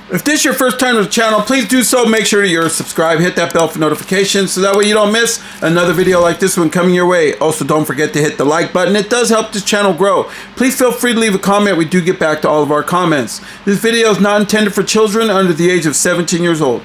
If this is your first time to the channel, please do so. Make sure you're subscribed. Hit that bell for notifications so that way you don't miss another video like this one coming your way. Also, don't forget to hit the like button. It does help this channel grow. Please feel free to leave a comment. We do get back to all of our comments. This video is not intended for children under the age of 17 years old.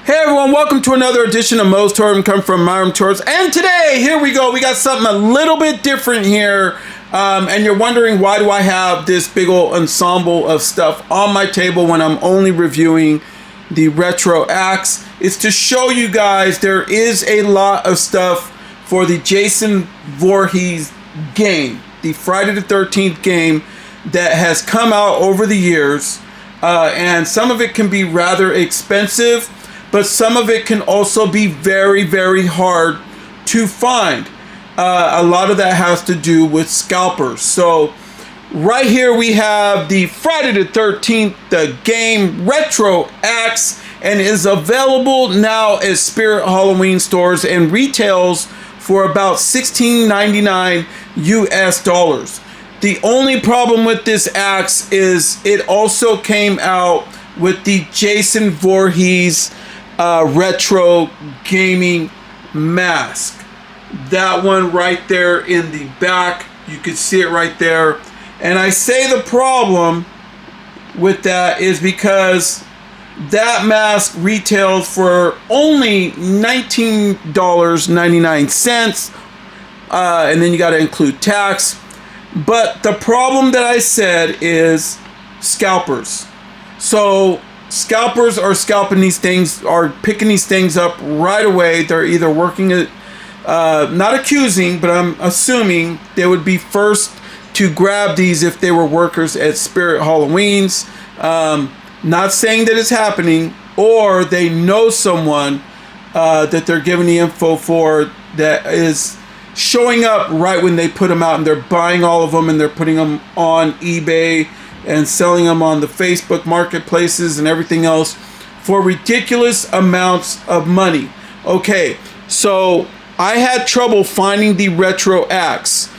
Hey everyone, welcome to another edition of MOE'S Tourism, come from Myram Tours. And today, here we go, we got something a little bit different here. And you're wondering, why do I have this big old ensemble of stuff on my table when I'm only reviewing the retro acts? It's to show you guys there is a lot of stuff for the Jason Voorhees game, the Friday the 13th game that has come out over the years. And some of it can be rather expensive, but some of it can also be very, very hard to find. A lot of that has to do with scalpers. So right here we have the Friday the 13th, the game retro acts, and is available now at Spirit Halloween stores and retails for about $16.99 US. The only problem with this axe is it also came out with the Jason Voorhees retro gaming mask. That one right there in the back, you can see it right there. And I say the problem with that is because that mask retails for only $19.99, and then you got to include tax. But the problem that I said is scalpers. So scalpers are scalping these things, are picking these things up right away. They're either working at, not accusing, but I'm assuming they would be first to grab these if they were workers at Spirit Halloween's. Not saying that it's happening, or they know someone that they're giving the info for that is showing up right when they put them out, and they're buying all of them and they're putting them on eBay and selling them on the Facebook marketplaces and everything else for ridiculous amounts of money. Okay, so I had trouble finding the retro acts.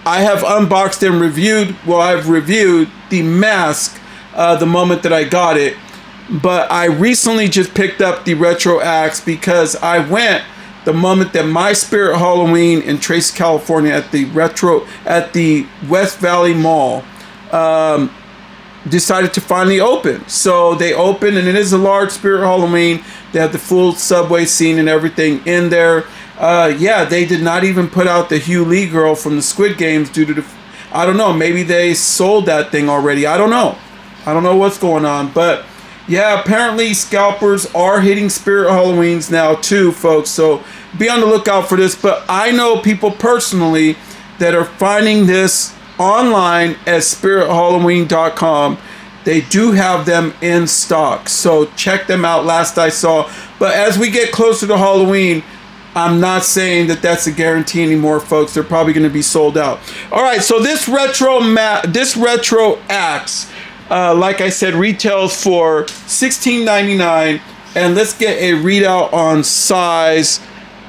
I have unboxed and reviewed, well, I've reviewed the mask the moment that I got it, but I recently just picked up the retro acts because I went the moment that my Spirit Halloween in Tracy, California at the West Valley Mall decided to finally open. So they opened, and it is a large Spirit Halloween. They have the full subway scene and everything in there. Yeah, they did not even put out the Hugh Lee girl from the Squid Games due to the, I don't know, maybe they sold that thing already. I don't know what's going on, but yeah, apparently scalpers are hitting Spirit Halloweens now too, folks. So be on the lookout for this. But I know people personally that are finding this online at spirithalloween.com. They do have them in stock, so check them out. Last I saw, but as we get closer to Halloween, I'm not saying that that's a guarantee anymore, folks. They're probably going to be sold out. All right, so this retro axe, like I said, retails for $16.99, and let's get a readout on size,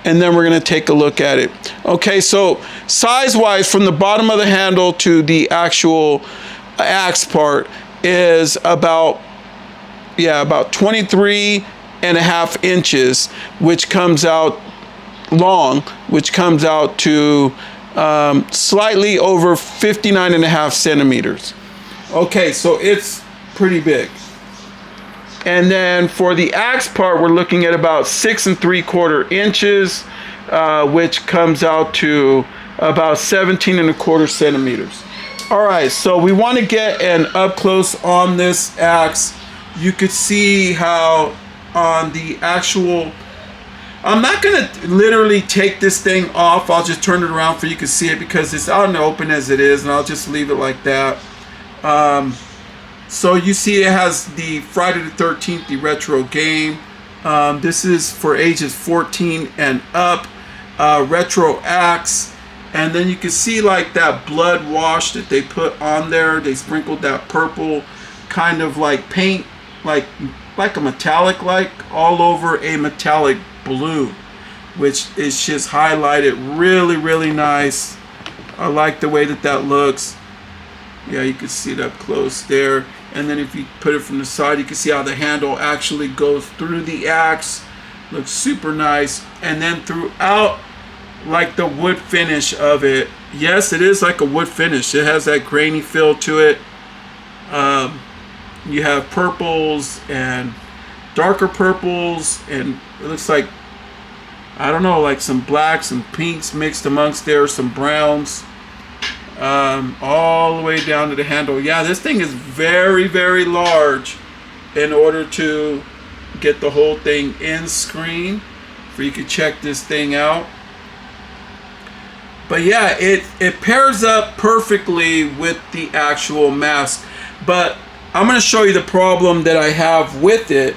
and then we're going to take a look at it. Okay, so size-wise, from the bottom of the handle to the actual axe part is about 23.5 inches, which comes out long, which comes out to slightly over 59.5 centimeters. Okay, so it's pretty big. And then for the axe part, we're looking at about 6 3/4 inches, which comes out to about 17.25 centimeters. All right, so we want to get an up close on this axe. You could see how on the actual, I'm not going to literally take this thing off. I'll just turn it around for you can see it because it's out in the open as it is, and I'll just leave it like that. So you see it has the Friday the 13th, the retro game. This is for ages 14 and up, retro axe. And then you can see like that blood wash that they put on there. They sprinkled that purple kind of like paint, like a metallic, like all over a metallic blue. which is just highlighted really, really nice. I like the way that that looks. Yeah, you can see it up close there. And then if you put it from the side, you can see how the handle actually goes through the axe. Looks super nice. And then throughout, like the wood finish of it, yes, it is like a wood finish. It has that grainy feel to it. You have purples and darker purples, and it looks like, I don't know, like some blacks and pinks mixed amongst there, some browns, all the way down to the handle. Yeah, this thing is very, very large in order to get the whole thing in screen, for you can check this thing out. But yeah, it pairs up perfectly with the actual mask. But I'm going to show you the problem that I have with it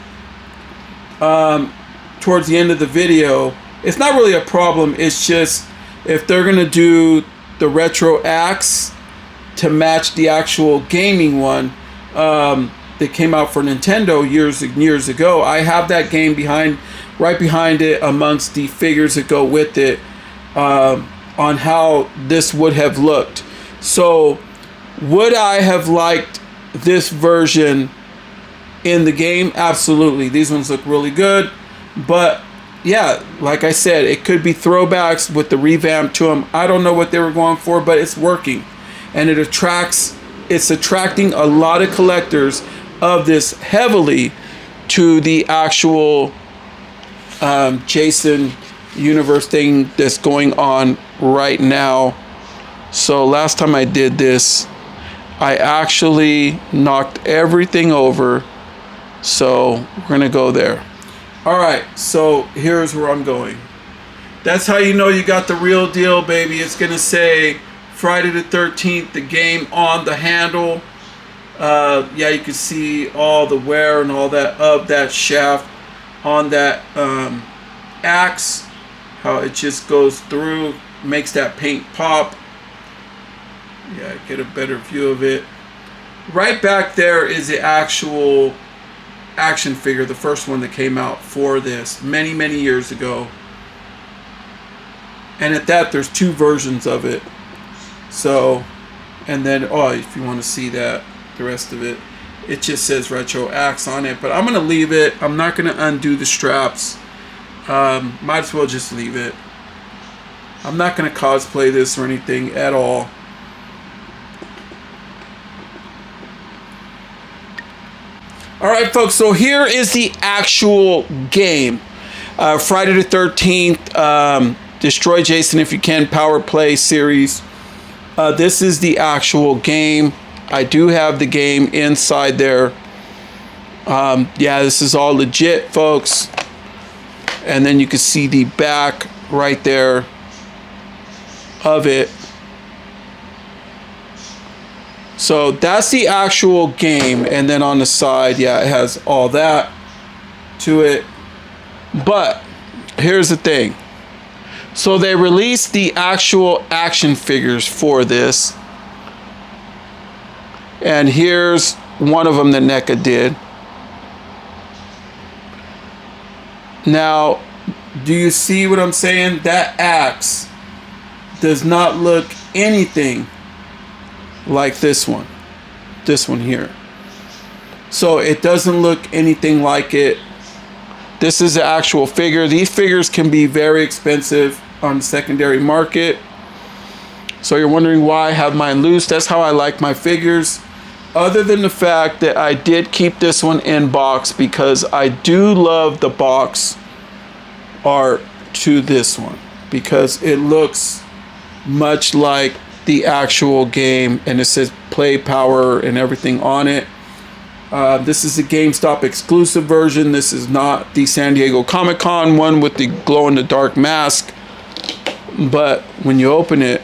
towards the end of the video. It's not really a problem. It's just if they're going to do the retro axe to match the actual gaming one that came out for Nintendo years and years ago, I have that game right behind it amongst the figures that go with it, on how this would have looked. So would I have liked this version in the game? Absolutely. These ones look really good. But yeah, like I said, it could be throwbacks with the revamp to them. I don't know what they were going for, but it's working. And it's attracting a lot of collectors of this heavily to the actual Jason universe thing that's going on right now. So last time I did this, I actually knocked everything over. So we're gonna go there. All right, so here's where I'm going. That's how you know you got the real deal, baby. It's gonna say Friday the 13th, the game on the handle. Yeah, you can see all the wear and all that of that shaft on that axe, how it just goes through, makes that paint pop. Yeah, get a better view of it. Right back there is the actual action figure, the first one that came out for this many, many years ago. And at that, there's two versions of it. So, and then, oh, if you want to see that, the rest of it, it just says Retro Axe on it. But I'm going to leave it. I'm not going to undo the straps. Might as well just leave it. I'm not going to cosplay this or anything at all. Alright folks, so here is the actual game. Friday the 13th, Destroy Jason If You Can Power Play series. This is the actual game. I do have the game inside there. Yeah, this is all legit, folks. And then you can see the back right there of it. So that's the actual game, and then on the side, yeah, it has all that to it. But here's the thing. So they released the actual action figures for this. And here's one of them that NECA did. Now, do you see what I'm saying? That axe does not look anything like this one here. So it doesn't look anything like it. This is the actual figure. These figures can be very expensive on the secondary market. So you're wondering why I have mine loose. That's how I like my figures. Other than the fact that I did keep this one in box because I do love the box art to this one, because it looks much like the actual game, and it says play power and everything on it. This is a GameStop exclusive version. This is not the San Diego Comic-Con one with the glow-in-the-dark mask. But when you open it,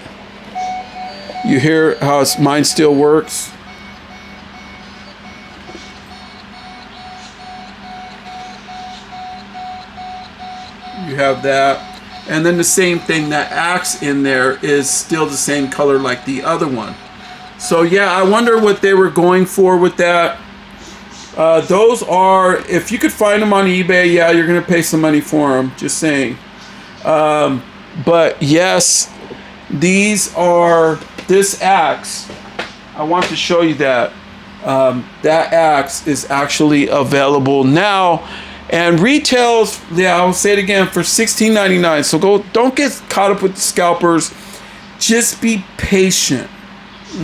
you hear how mine still works. You have that. And then the same thing, that axe in there is still the same color like the other one. So yeah, I wonder what they were going for with that. Those are, if you could find them on eBay, yeah, you're going to pay some money for them. Just saying. But yes, this axe, I want to show you that. That axe is actually available now and retails, yeah, I'll say it again, for $16.99. So don't get caught up with the scalpers. Just be patient.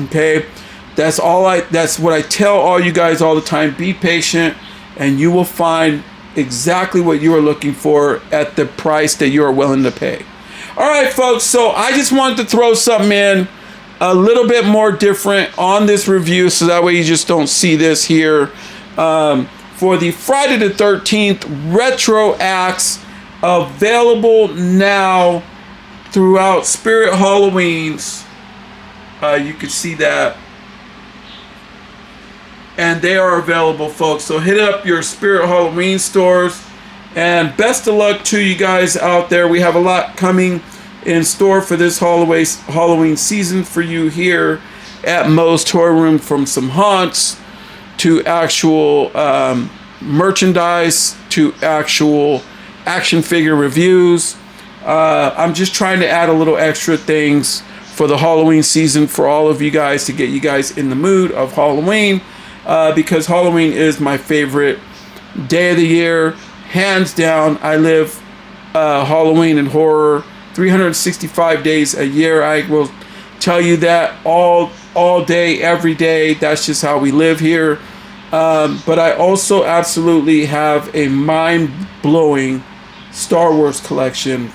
Okay? That's what I tell all you guys all the time. Be patient and you will find exactly what you are looking for at the price that you are willing to pay. All right, folks. So I just wanted to throw something in a little bit more different on this review, so that way you just don't see this here. For the Friday the 13th retro axe, available now throughout Spirit Halloweens. You can see that. And they are available, folks. So hit up your Spirit Halloween stores. And best of luck to you guys out there. We have a lot coming in store for this Halloween season for you here at MOE'S Toy Room, from some haunts to actual merchandise to actual action figure reviews. I'm just trying to add a little extra things for the Halloween season for all of you guys, to get you guys in the mood of Halloween, because Halloween is my favorite day of the year, hands down. I live Halloween and horror 365 days a year. I will tell you that all day, every day. That's just how we live here. But I also absolutely have a mind-blowing Star Wars collection.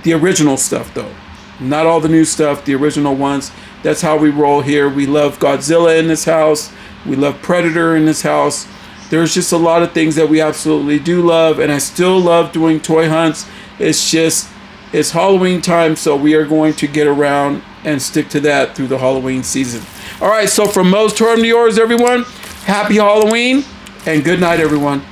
The original stuff, though. Not all the new stuff, the original ones. That's how we roll here. We love Godzilla in this house. We love Predator in this house. There's just a lot of things that we absolutely do love, and I still love doing toy hunts. It's Halloween time, so we are going to get around and stick to that through the Halloween season. All right, so from MOE'S Toy Room to yours, everyone, happy Halloween, and good night, everyone.